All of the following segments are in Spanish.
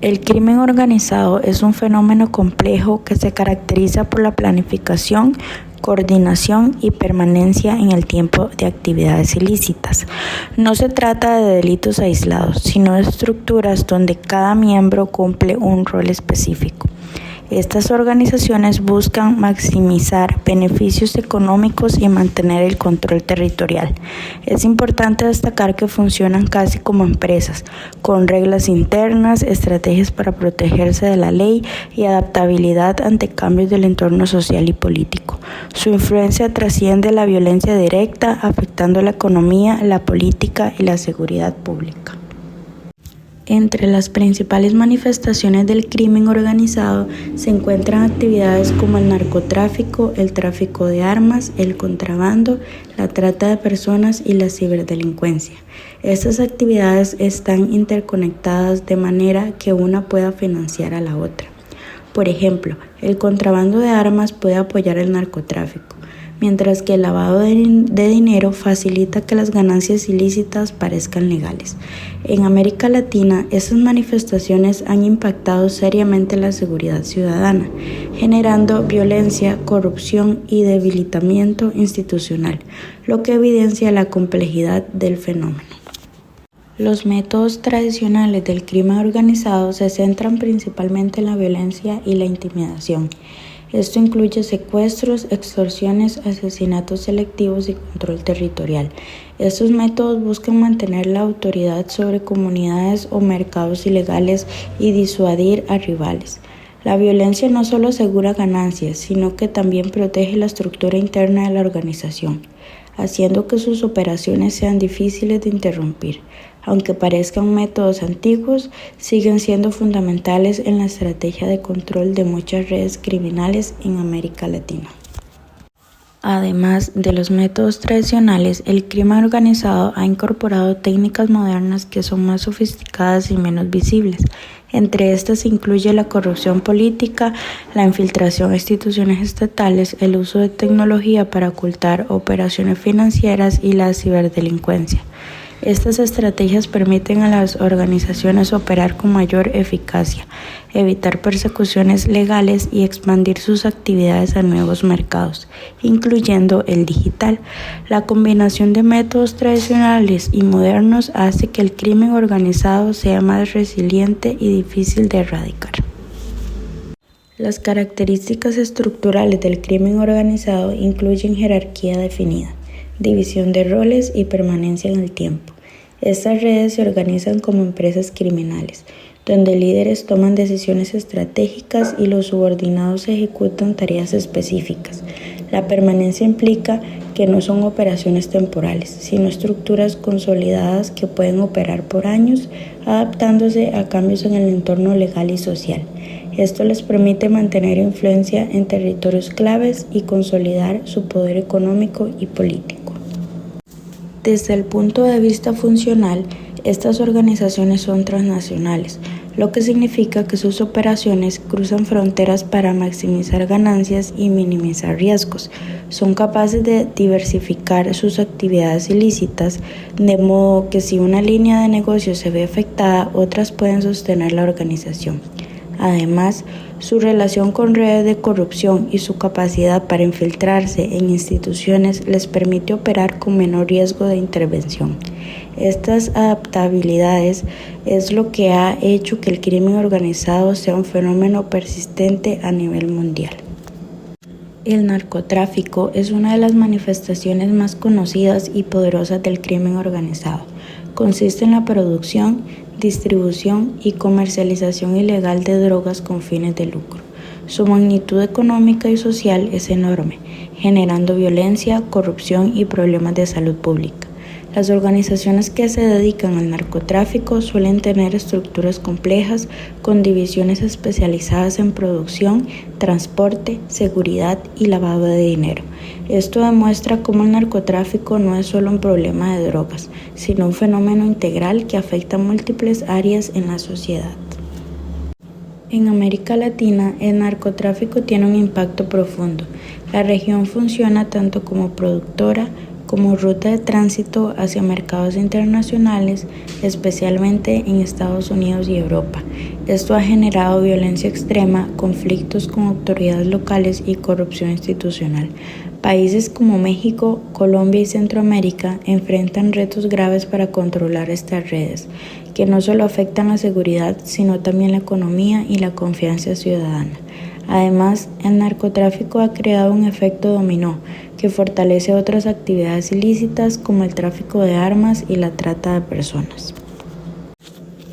El crimen organizado es un fenómeno complejo que se caracteriza por la planificación, coordinación y permanencia en el tiempo de actividades ilícitas. No se trata de delitos aislados, sino de estructuras donde cada miembro cumple un rol específico. Estas organizaciones buscan maximizar beneficios económicos y mantener el control territorial. Es importante destacar que funcionan casi como empresas, con reglas internas, estrategias para protegerse de la ley y adaptabilidad ante cambios del entorno social y político. Su influencia trasciende la violencia directa, afectando la economía, la política y la seguridad pública. Entre las principales manifestaciones del crimen organizado se encuentran actividades como el narcotráfico, el tráfico de armas, el contrabando, la trata de personas y la ciberdelincuencia. Estas actividades están interconectadas de manera que una pueda financiar a la otra. Por ejemplo, el contrabando de armas puede apoyar el narcotráfico, mientras que el lavado de dinero facilita que las ganancias ilícitas parezcan legales. En América Latina, estas manifestaciones han impactado seriamente la seguridad ciudadana, generando violencia, corrupción y debilitamiento institucional, lo que evidencia la complejidad del fenómeno. Los métodos tradicionales del crimen organizado se centran principalmente en la violencia y la intimidación. Esto incluye secuestros, extorsiones, asesinatos selectivos y control territorial. Estos métodos buscan mantener la autoridad sobre comunidades o mercados ilegales y disuadir a rivales. La violencia no solo asegura ganancias, sino que también protege la estructura interna de la organización, haciendo que sus operaciones sean difíciles de interrumpir. Aunque parezcan métodos antiguos, siguen siendo fundamentales en la estrategia de control de muchas redes criminales en América Latina. Además de los métodos tradicionales, el crimen organizado ha incorporado técnicas modernas que son más sofisticadas y menos visibles. Entre estas incluye la corrupción política, la infiltración a instituciones estatales, el uso de tecnología para ocultar operaciones financieras y la ciberdelincuencia. Estas estrategias permiten a las organizaciones operar con mayor eficacia, evitar persecuciones legales y expandir sus actividades a nuevos mercados, incluyendo el digital. La combinación de métodos tradicionales y modernos hace que el crimen organizado sea más resiliente y difícil de erradicar. Las características estructurales del crimen organizado incluyen jerarquía definida, división de roles y permanencia en el tiempo. Estas redes se organizan como empresas criminales, donde líderes toman decisiones estratégicas y los subordinados ejecutan tareas específicas. La permanencia implica que no son operaciones temporales, sino estructuras consolidadas que pueden operar por años, adaptándose a cambios en el entorno legal y social. Esto les permite mantener influencia en territorios claves y consolidar su poder económico y político. Desde el punto de vista funcional, estas organizaciones son transnacionales, lo que significa que sus operaciones cruzan fronteras para maximizar ganancias y minimizar riesgos. Son capaces de diversificar sus actividades ilícitas, de modo que si una línea de negocio se ve afectada, otras pueden sostener la organización. Además, su relación con redes de corrupción y su capacidad para infiltrarse en instituciones les permite operar con menor riesgo de intervención. Estas adaptabilidades es lo que ha hecho que el crimen organizado sea un fenómeno persistente a nivel mundial. El narcotráfico es una de las manifestaciones más conocidas y poderosas del crimen organizado. Consiste en la producción, distribución y comercialización ilegal de drogas con fines de lucro. Su magnitud económica y social es enorme, generando violencia, corrupción y problemas de salud pública. Las organizaciones que se dedican al narcotráfico suelen tener estructuras complejas con divisiones especializadas en producción, transporte, seguridad y lavado de dinero. Esto demuestra cómo el narcotráfico no es solo un problema de drogas, sino un fenómeno integral que afecta a múltiples áreas en la sociedad. En América Latina, el narcotráfico tiene un impacto profundo. La región funciona tanto como productora, como ruta de tránsito hacia mercados internacionales, especialmente en Estados Unidos y Europa. Esto ha generado violencia extrema, conflictos con autoridades locales y corrupción institucional. Países como México, Colombia y Centroamérica enfrentan retos graves para controlar estas redes, que no solo afectan la seguridad, sino también la economía y la confianza ciudadana. Además, el narcotráfico ha creado un efecto dominó que fortalece otras actividades ilícitas como el tráfico de armas y la trata de personas.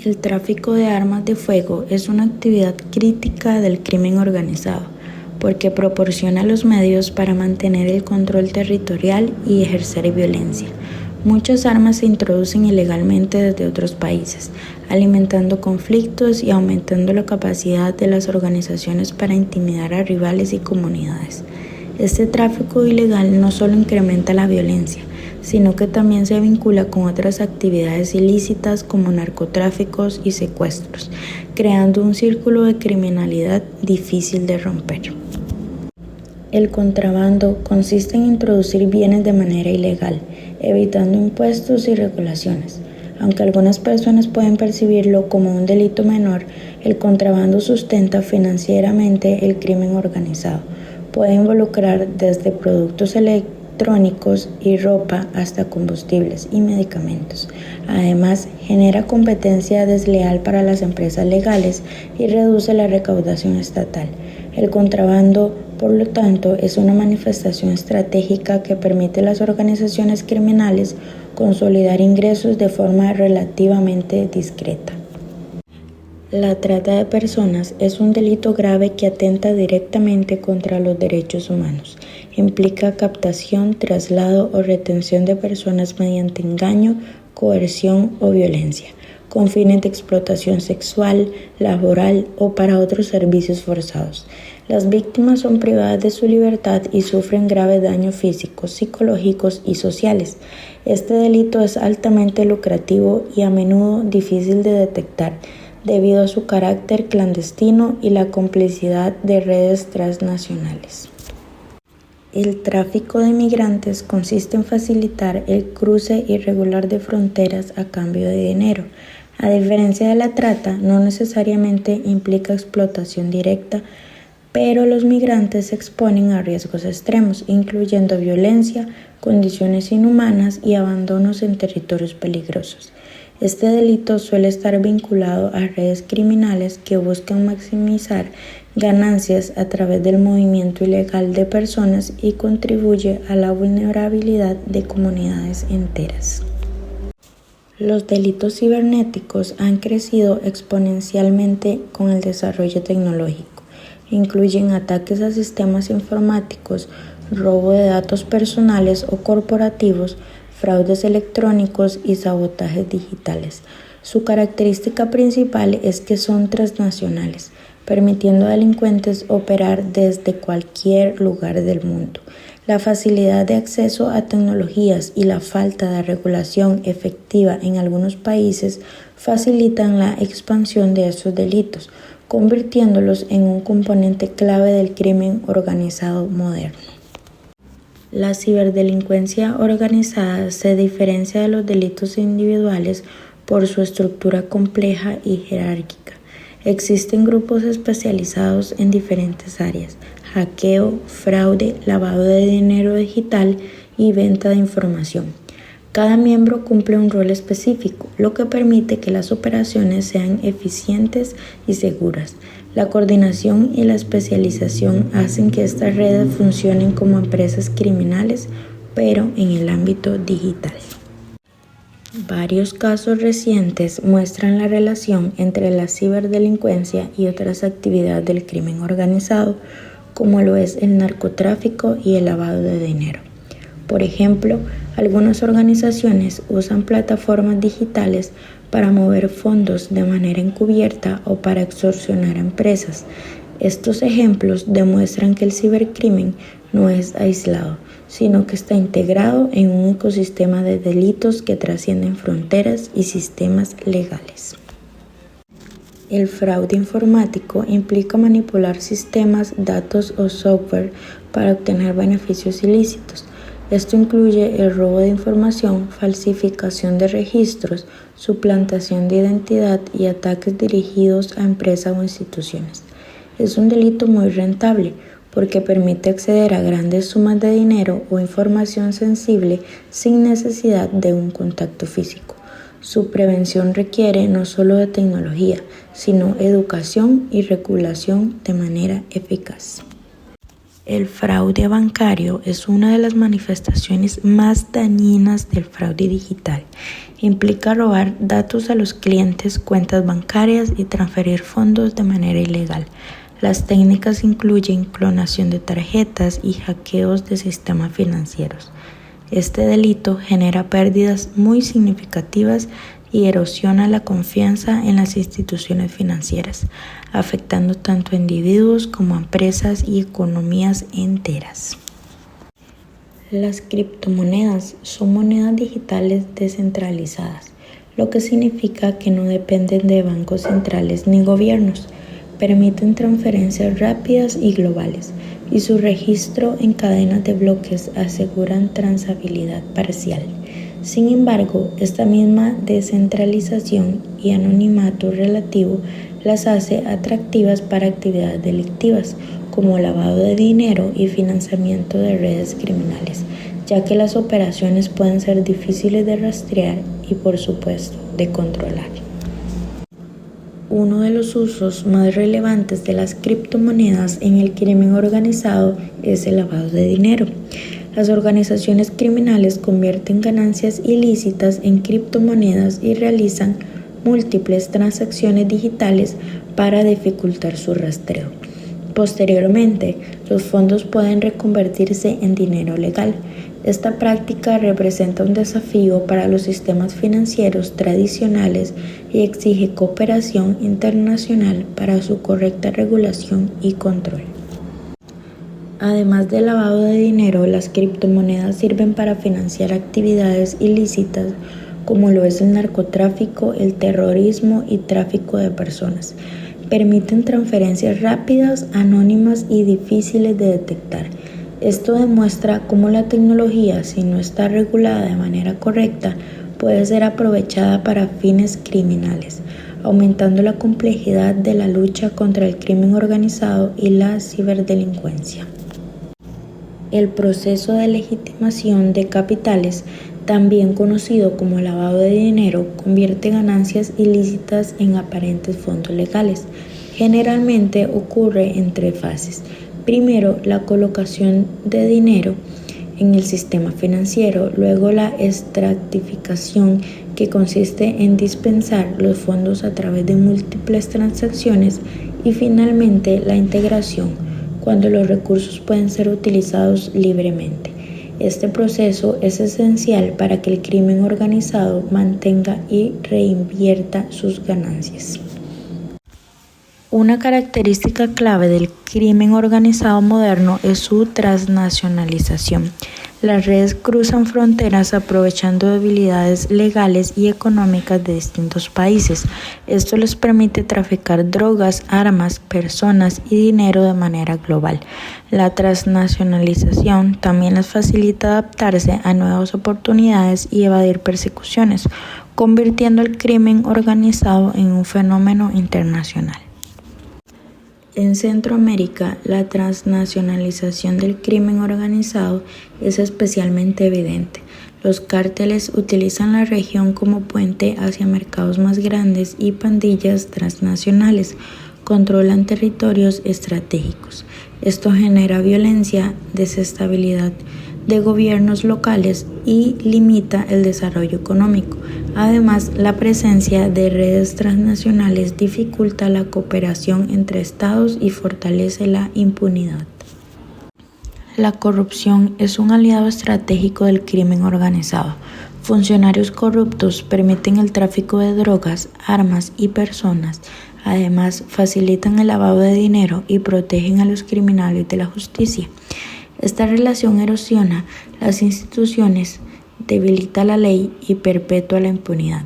El tráfico de armas de fuego es una actividad crítica del crimen organizado, porque proporciona los medios para mantener el control territorial y ejercer violencia. Muchas armas se introducen ilegalmente desde otros países, alimentando conflictos y aumentando la capacidad de las organizaciones para intimidar a rivales y comunidades. Este tráfico ilegal no solo incrementa la violencia, sino que también se vincula con otras actividades ilícitas como narcotráficos y secuestros, creando un círculo de criminalidad difícil de romper. El contrabando consiste en introducir bienes de manera ilegal, evitando impuestos y regulaciones. Aunque algunas personas pueden percibirlo como un delito menor, el contrabando sustenta financieramente el crimen organizado. Puede involucrar desde productos electrónicos y ropa hasta combustibles y medicamentos. Además, genera competencia desleal para las empresas legales y reduce la recaudación estatal. El contrabando, por lo tanto, es una manifestación estratégica que permite a las organizaciones criminales consolidar ingresos de forma relativamente discreta. La trata de personas es un delito grave que atenta directamente contra los derechos humanos. Implica captación, traslado o retención de personas mediante engaño, coerción o violencia, con fines de explotación sexual, laboral o para otros servicios forzados. Las víctimas son privadas de su libertad y sufren graves daños físicos, psicológicos y sociales. Este delito es altamente lucrativo y a menudo difícil de detectar debido a su carácter clandestino y la complicidad de redes transnacionales. El tráfico de migrantes consiste en facilitar el cruce irregular de fronteras a cambio de dinero. A diferencia de la trata, no necesariamente implica explotación directa, pero los migrantes se exponen a riesgos extremos, incluyendo violencia, condiciones inhumanas y abandonos en territorios peligrosos. Este delito suele estar vinculado a redes criminales que buscan maximizar ganancias a través del movimiento ilegal de personas y contribuye a la vulnerabilidad de comunidades enteras. Los delitos cibernéticos han crecido exponencialmente con el desarrollo tecnológico. Incluyen ataques a sistemas informáticos, robo de datos personales o corporativos, fraudes electrónicos y sabotajes digitales. Su característica principal es que son transnacionales, permitiendo a delincuentes operar desde cualquier lugar del mundo. La facilidad de acceso a tecnologías y la falta de regulación efectiva en algunos países facilitan la expansión de estos delitos, convirtiéndolos en un componente clave del crimen organizado moderno. La ciberdelincuencia organizada se diferencia de los delitos individuales por su estructura compleja y jerárquica. Existen grupos especializados en diferentes áreas: hackeo, fraude, lavado de dinero digital y venta de información. Cada miembro cumple un rol específico, lo que permite que las operaciones sean eficientes y seguras. La coordinación y la especialización hacen que estas redes funcionen como empresas criminales, pero en el ámbito digital. Varios casos recientes muestran la relación entre la ciberdelincuencia y otras actividades del crimen organizado, como lo es el narcotráfico y el lavado de dinero. Por ejemplo, algunas organizaciones usan plataformas digitales para mover fondos de manera encubierta o para extorsionar a empresas. Estos ejemplos demuestran que el cibercrimen no es aislado, sino que está integrado en un ecosistema de delitos que trascienden fronteras y sistemas legales. El fraude informático implica manipular sistemas, datos o software para obtener beneficios ilícitos. Esto incluye el robo de información, falsificación de registros, suplantación de identidad y ataques dirigidos a empresas o instituciones. Es un delito muy rentable porque permite acceder a grandes sumas de dinero o información sensible sin necesidad de un contacto físico. Su prevención requiere no solo de tecnología, sino educación y regulación de manera eficaz. El fraude bancario es una de las manifestaciones más dañinas del fraude digital. Implica robar datos a los clientes, cuentas bancarias y transferir fondos de manera ilegal. Las técnicas incluyen clonación de tarjetas y hackeos de sistemas financieros. Este delito genera pérdidas muy significativas y erosiona la confianza en las instituciones financieras, afectando tanto a individuos como a empresas y economías enteras. Las criptomonedas son monedas digitales descentralizadas, lo que significa que no dependen de bancos centrales ni gobiernos. Permiten transferencias rápidas y globales, y su registro en cadenas de bloques aseguran trazabilidad parcial. Sin embargo, esta misma descentralización y anonimato relativo las hace atractivas para actividades delictivas, como lavado de dinero y financiamiento de redes criminales, ya que las operaciones pueden ser difíciles de rastrear y, por supuesto, de controlar. Uno de los usos más relevantes de las criptomonedas en el crimen organizado es el lavado de dinero. Las organizaciones criminales convierten ganancias ilícitas en criptomonedas y realizan múltiples transacciones digitales para dificultar su rastreo. Posteriormente, los fondos pueden reconvertirse en dinero legal. Esta práctica representa un desafío para los sistemas financieros tradicionales y exige cooperación internacional para su correcta regulación y control. Además del lavado de dinero, las criptomonedas sirven para financiar actividades ilícitas como lo es el narcotráfico, el terrorismo y tráfico de personas. Permiten transferencias rápidas, anónimas y difíciles de detectar. Esto demuestra cómo la tecnología, si no está regulada de manera correcta, puede ser aprovechada para fines criminales, aumentando la complejidad de la lucha contra el crimen organizado y la ciberdelincuencia. El proceso de legitimación de capitales, también conocido como lavado de dinero, convierte ganancias ilícitas en aparentes fondos legales. Generalmente ocurre en 3 fases. Primero, la colocación de dinero en el sistema financiero, luego la estratificación, que consiste en dispensar los fondos a través de múltiples transacciones, y finalmente la integración, cuando los recursos pueden ser utilizados libremente. Este proceso es esencial para que el crimen organizado mantenga y reinvierta sus ganancias. Una característica clave del crimen organizado moderno es su transnacionalización. Las redes cruzan fronteras aprovechando debilidades legales y económicas de distintos países. Esto les permite traficar drogas, armas, personas y dinero de manera global. La transnacionalización también les facilita adaptarse a nuevas oportunidades y evadir persecuciones, convirtiendo el crimen organizado en un fenómeno internacional. En Centroamérica, la transnacionalización del crimen organizado es especialmente evidente. Los cárteles utilizan la región como puente hacia mercados más grandes y pandillas transnacionales controlan territorios estratégicos. Esto genera violencia, desestabilidad de gobiernos locales y limita el desarrollo económico. Además, la presencia de redes transnacionales dificulta la cooperación entre estados y fortalece la impunidad. La corrupción es un aliado estratégico del crimen organizado. Funcionarios corruptos permiten el tráfico de drogas, armas y personas. Además, facilitan el lavado de dinero y protegen a los criminales de la justicia. Esta relación erosiona las instituciones, debilita la ley y perpetúa la impunidad.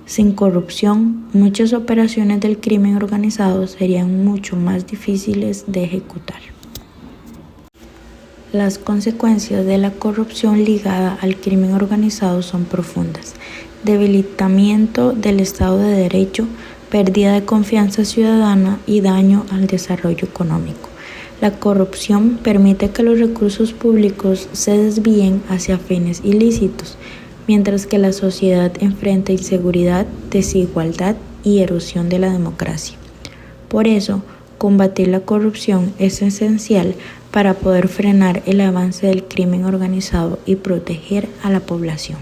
Sin corrupción, muchas operaciones del crimen organizado serían mucho más difíciles de ejecutar. Las consecuencias de la corrupción ligada al crimen organizado son profundas: debilitamiento del Estado de Derecho, pérdida de confianza ciudadana y daño al desarrollo económico. La corrupción permite que los recursos públicos se desvíen hacia fines ilícitos, mientras que la sociedad enfrenta inseguridad, desigualdad y erosión de la democracia. Por eso, combatir la corrupción es esencial para poder frenar el avance del crimen organizado y proteger a la población.